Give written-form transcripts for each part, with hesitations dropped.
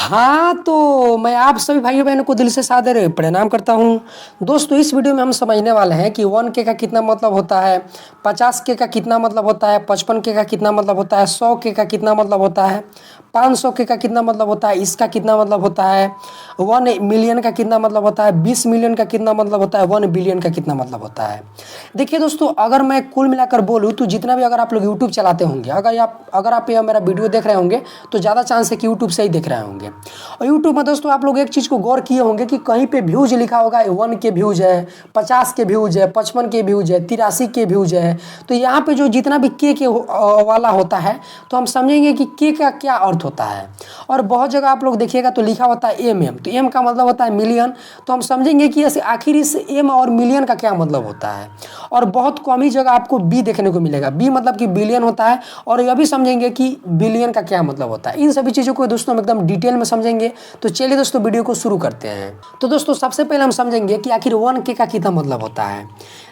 हाँ, तो मैं आप सभी भाइयों-बहनों को दिल से सादर प्रणाम करता हूँ। दोस्तों इस वीडियो में हम समझने वाले हैं कि 1K का कितना मतलब होता है, 50K का कितना मतलब होता है, 55K का कितना मतलब होता है, 100K का कितना मतलब होता है, 500K का कितना मतलब होता है, इसका कितना मतलब होता है, 1 मिलियन का कितना मतलब होता है, 20 मिलियन का कितना मतलब होता है, 1 बिलियन का कितना मतलब होता है। देखिए दोस्तों, अगर मैं कुल मिलाकर बोलूँ तो जितना भी अगर आप लोग यूट्यूब चलाते होंगे, अगर आप ये मेरा वीडियो देख रहे होंगे तो ज़्यादा चांस है कि यूट्यूब से ही देख रहे होंगे। और यूट्यूब में दोस्तों आप लोग एक चीज़ को गौर किए होंगे कि कहीं पे व्यूज लिखा होगा 1 के व्यूज है, 50 के व्यूज है, 55 के व्यूज है, 83 के व्यूज है। तो यहाँ पे जो जितना भी के वाला होता है तो हम समझेंगे कि के का क्या अर्थ होता है। और बहुत जगह आप लोग देखिएगा तो लिखा होता है एम, तो एम का मतलब होता है मिलियन। तो हम समझेंगे कि ऐसे आखिर इस एम और मिलियन का क्या मतलब होता है। और बहुत कम ही जगह आपको बी देखने को मिलेगा, बी मतलब कि बिलियन होता है। और यह भी समझेंगे कि बिलियन का क्या मतलब होता है। इन सभी चीज़ों को दोस्तों हम एकदम डिटेल में समझेंगे। तो चलिए दोस्तों वीडियो को शुरू करते हैं। तो दोस्तों सबसे पहले हम समझेंगे कि आखिर 1K का कितना मतलब होता है।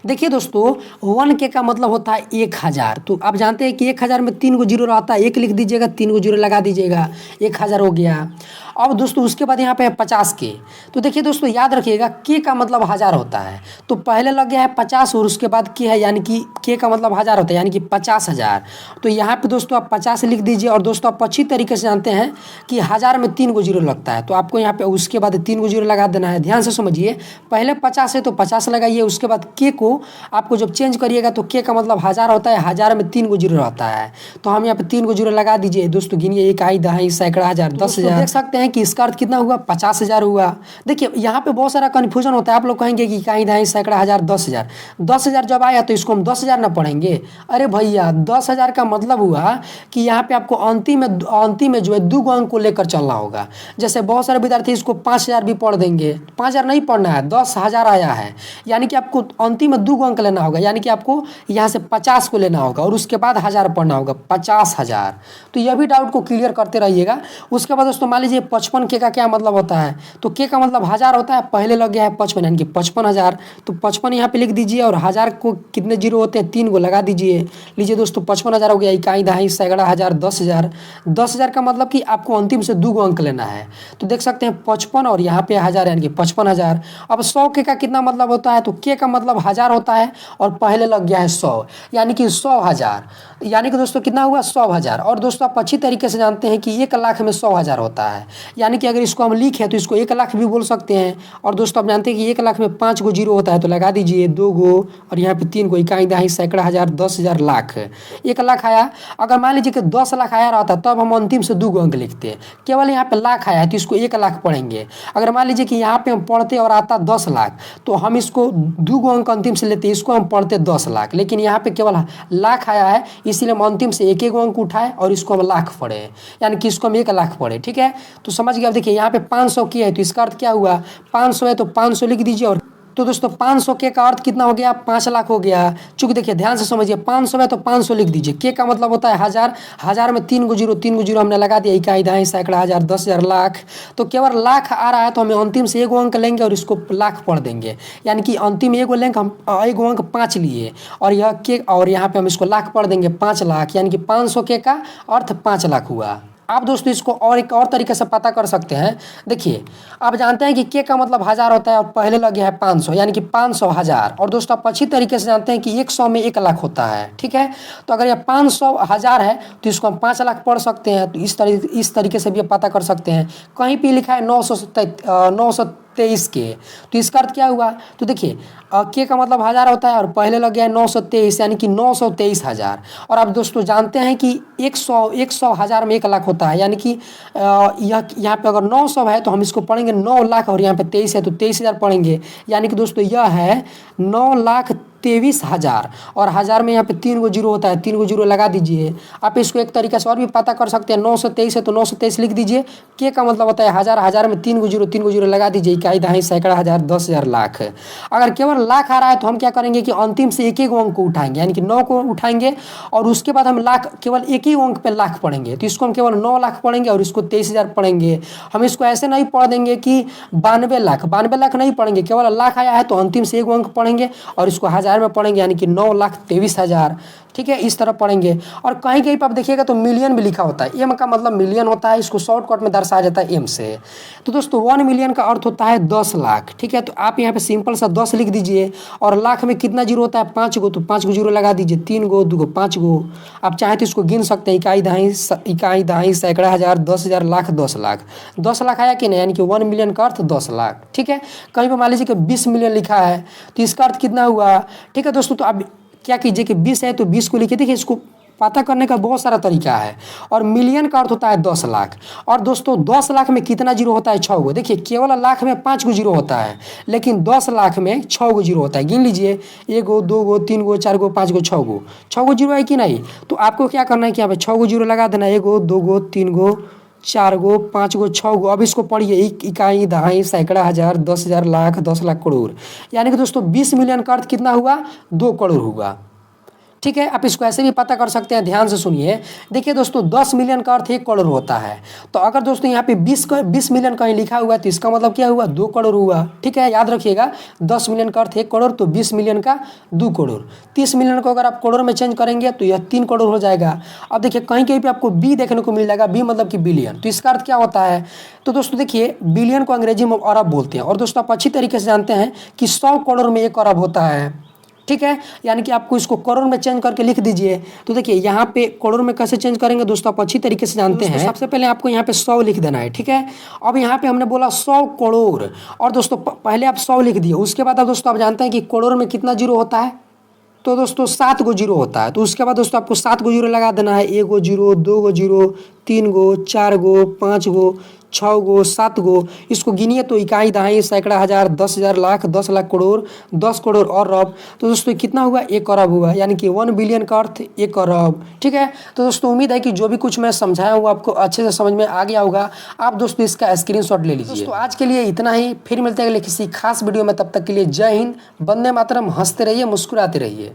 देखिए दोस्तों 1K का मतलब होता है 1000। तो आप जानते हैं कि 1000 में 3 गो जीरो रहता है, एक लिख दीजिएगा, 3 गो जीरो लगा दीजिएगा, 1000 हो गया। अब दोस्तों उसके बाद यहाँ पे है 50K। तो देखिए दोस्तों याद रखिएगा के का मतलब 1000 होता है। तो पहले लग गया है 50 और उसके बाद के है, यानी कि के का मतलब 1000 होता है, यानी कि 50,000। तो यहाँ पे दोस्तों आप 50 लिख दीजिए। और दोस्तों आप अच्छी तरीके से जानते हैं कि 1000 में 3 गो जीरो लगता है। तो आपको यहाँ पे उसके बाद 3 गो जीरो लगा देना है। ध्यान से समझिए, पहले 50 है तो 50 लगाइए, उसके बाद के को आपको जब चेंज करिएगा तो के का मतलब 1000 होता है, 1000 में 3 गो जीरो रहता है। तो हम यहाँ पे 3 गो जीरो लगा दीजिए। दोस्तों गिनिए, इकाई, दहाई, सैकड़ा, हजार, 10,000। देख सकते हैं कि इसका अर्थ कितना हुआ, 50,000 हुआ। देखिए यहाँ पे बहुत सारा कन्फ्यूजन होता है। आप लोग कहेंगे कि इकाई, दहाई, सैकड़ा, हजार, 10,000। 10,000 जब आया तो इसको हम 10,000 ना पढ़ेंगे। अरे भैया 10,000 का मतलब हुआ कि यहाँ पे आपको अंतिम में जो है 2 अंक को लेकर चलना होगा। जैसे बहुत सारे विद्यार्थी इसको 5,000 भी पढ़ देंगे, 5,000 नहीं पढ़ना है, 10,000 आया है, यानी कि आपको अंतिम में 2 अंक लेना होगा। यानी कि आपको यहाँ से 50 को लेना होगा और उसके बाद 1000 पढ़ना होगा, 50,000। तो यह भी डाउट को क्लियर करते रहिएगा। उसके बाद दोस्तों मान लीजिए 55K का क्या मतलब होता है। तो के का मतलब 1000 होता है, पहले लग गया है 55, यानी कि 55,000। तो 55 यहाँ पे लिख दीजिए और 1000 को कितने जीरो होते हैं, 3 को लगा दीजिए। लीजिए दोस्तों 55,000 हो गया, इकाई, दहाई, सैकड़ा, हजार, 10,000। 10,000 का मतलब कि आपको अंतिम से 2 अंक लेना है। तो देख सकते हैं 55 और यहाँ पे 1000, यानी कि 55,000। अब 100K का कितना मतलब होता है। तो के का मतलब 1000 होता है और पहले लग गया है 100, यानी कि 100,000। यानी कि दोस्तों कितना हुआ, 100,000। और दोस्तों आप अच्छी तरीके से जानते हैं कि 1 लाख में 100,000 होता है। यानी कि अगर इसको हम लिखें तो इसको 1 लाख भी बोल सकते हैं। और दोस्तों आप जानते हैं कि 1 लाख में 5 गो जीरो होता है। तो लगा दीजिए 2 गो और यहाँ पे 3 गो, इकाई, दहाई, सैकड़ा, हजार, 10,000, लाख। 1 लाख आया। अगर मान लीजिए कि 10 लाख आया रहता तब हम अंतिम से 2 अंक लिखते हैं। केवल यहाँ पे लाख आया है तो इसको 1 लाख पढ़ेंगे। अगर मान लीजिए कि यहाँ पे हम पढ़ते और आता 10 लाख तो हम इसको 2 अंक अंतिम से लेते, इसको हम पढ़ते 10 लाख। लेकिन यहाँ पे केवल लाख आया है, इसीलिए हम अंतिम से एक अंक उठाए और इसको हम लाख पढ़े, यानी कि इसको हम 1 लाख पढ़े। ठीक है, तो समझ गया। देखिए यहाँ पे 500 की है तो इसका अर्थ क्या हुआ, 500 है तो 500 लिख दीजिए। और तो दोस्तों 500K का अर्थ कितना हो गया, 5 लाख हो गया। चूंकि देखिए ध्यान से समझिए, 500 है तो 500 लिख दीजिए। के का मतलब होता है 1000, 1000 में 3 गो जीरो, 3 गो जीरो हमने लगा दिया, इकाई, दहाई, सैकड़ा, हजार, 10,000, लाख। तो केवल लाख आ रहा है तो हमें अंतिम से 1 अंक लेंगे और इसको लाख पढ़ देंगे। यानी कि अंतिम 1 लेंगे हम, 1 अंक 5 लिए और यह के, और यहाँ पे हम इसको लाख पढ़ देंगे, 5 लाख। यानी कि 500K का अर्थ 5 लाख हुआ। आप दोस्तों इसको और एक और तरीके से पता कर सकते हैं। देखिए आप जानते हैं कि के का मतलब 1000 होता है और पहले लग गया है 500, यानी कि 500, 1000। और दोस्तों आप अच्छी तरीके से जानते हैं कि 100 में 1 लाख होता है। ठीक है, तो अगर ये 500, 1000 है तो इसको हम 5 लाख पढ़ सकते हैं। तो इस तरीके से भी पता कर सकते हैं। कहीं पे लिखा है 923 के, तो इसका अर्थ क्या हुआ। तो देखिए के का मतलब 1000 होता है और पहले लग गया है 923, यानी कि 923,000। और आप दोस्तों जानते हैं कि 100 1000 में 1 लाख होता है, यानी कि यह यहाँ पे अगर 900 है तो हम इसको पढ़ेंगे 9 लाख और यहाँ पे 23 है तो 23,000 पढ़ेंगे। यानी कि दोस्तों यह है 9,23,000। और 1000 में यहाँ पे 3 गो जीरो होता है, 3 गो जीरो लगा दीजिए। आप इसको एक तरीके से और भी पता कर सकते हैं। 923 है तो 923 लिख दीजिए। के का मतलब होता है 1000, 1000 में 3 गो जीरो, 3 गो जीरो लगा दीजिए, इकाई, दहाई, सैकड़ा, हजार, 10,000, लाख। अगर केवल लाख आ रहा है तो हम क्या करेंगे कि अंतिम से एक अंक को उठाएंगे, यानी कि 9 को उठाएंगे और उसके बाद हम लाख, केवल एक ही अंक पे लाख पढ़ेंगे। तो इसको हम केवल 9 लाख पढ़ेंगे और इसको 23,000 पढ़ेंगे। हम इसको ऐसे नहीं पढ़ देंगे कि 92 लाख नहीं पढ़ेंगे। केवल लाख आया है तो अंतिम से 1 अंक पढ़ेंगे और इसको 1000 हज़ार में पढ़ेंगे यानी कि 9,23,000, ठीक है, इस तरह पढ़ेंगे। और कहीं कहीं पर आप देखिएगा तो मिलियन भी लिखा होता है, एम का मतलब मिलियन होता है, इसको शॉर्टकट में दर्शाया जाता है एम से। तो दोस्तों 1 मिलियन का अर्थ होता है 10 लाख, ठीक है। तो आप यहाँ पे सिंपल सा 10 लिख दीजिए, और लाख में कितना जीरो होता है 5 गो, तो 5 गो जीरो लगा दीजिए, 3 गो 2 गो 5 गो। आप चाहें तो इसको गिन सकते हैं, इकाई दहाई सैकड़ा हज़ार 10,000 लाख 10 लाख। 10 लाख आया कि नहीं, यानी कि 1 मिलियन का अर्थ 10 लाख, ठीक है। कहीं पर मान लीजिए कि 20 मिलियन लिखा है तो इसका अर्थ कितना हुआ, ठीक है दोस्तों। तो आप क्या कीजिए कि 20 है तो 20 को लिखिए। देखिए इसको पता करने का बहुत सारा तरीका है। और मिलियन का अर्थ होता है 10 लाख। और दोस्तों 10 लाख में कितना जीरो होता है 6 गो। देखिए केवल लाख में 5 गो जीरो होता है, लेकिन 10 लाख में 6 गो जीरो होता है। गिन लीजिए, 1 गो 2 गो 3 गो 4 गो 5 गो 6 गो, 6 गो जीरो है कि नहीं। तो आपको क्या करना है कि यहाँ पे 6 गो जीरो लगा देना, 1 गो 2 गो 3 गो 4 गो 5 गो 6 गो। अब इसको पढ़िए, इकाई दहाई सैकड़ा हज़ार 10,000 लाख 10 लाख करोड़। यानी कि दोस्तों 20 मिलियन का अर्थ कितना हुआ, 2 करोड़ हुआ, ठीक है। आप इसको ऐसे भी पता कर सकते हैं, ध्यान से सुनिए। देखिए दोस्तों 10 मिलियन का अर्थ 1 करोड़ होता है। तो अगर दोस्तों यहाँ पे 20 मिलियन कहीं लिखा हुआ है तो इसका मतलब क्या हुआ, 2 करोड़ हुआ, ठीक है। याद रखिएगा 10 मिलियन का अर्थ 1 करोड़, तो 20 मिलियन का 2 करोड़। 30 मिलियन को अगर आप करोड़ में चेंज करेंगे तो यह 3 करोड़ हो जाएगा। अब देखिए कहीं कहीं पर आपको बी देखने को मिल जाएगा, बी मतलब कि बिलियन। तो इसका अर्थ क्या होता है, तो दोस्तों देखिए बिलियन को अंग्रेजी में अरब बोलते हैं। और दोस्तों आप अच्छी तरीके से जानते हैं कि 100 करोड़ में 1 अरब होता है, ठीक है। यानी कि आपको इसको करोड़ में चेंज करके लिख दीजिए। तो देखिए यहाँ पे करोड़ में कैसे चेंज करेंगे दोस्तों, आप अच्छी तरीके से जानते हैं। सबसे पहले आपको यहाँ पे 100 लिख देना है, ठीक है। अब यहाँ पे हमने बोला 100 करोड़, और दोस्तों पहले आप 100 लिख दिए। उसके बाद अब दोस्तों आप जानते हैं कि करोड़ में कितना जीरो होता है, तो दोस्तों 7 गो जीरो होता है। तो उसके बाद दोस्तों आपको 7 गो जीरो लगा देना है, 1 गो जीरो 2 गो जीरो 3 गो 4 गो 5 गो 6 गो 7 गो। इसको गिनिए तो इकाई दहाई सैकड़ा हज़ार 10,000 लाख 10 लाख करोड़ 10 करोड़ और अरब। तो दोस्तों कितना हुआ, 1 अरब हुआ, यानी कि 1 बिलियन का अर्थ 1 अरब, ठीक है। तो दोस्तों उम्मीद है कि जो भी कुछ मैं समझाया हूँ आपको अच्छे से समझ में आ गया होगा। आप दोस्तों इसका स्क्रीनशॉट ले लीजिए। दोस्तों आज के लिए इतना ही, फिर मिलते हैं अगले किसी खास वीडियो में। तब तक के लिए जय हिंद, वंदे मातरम। हंसते रहिए, मुस्कुराते रहिए।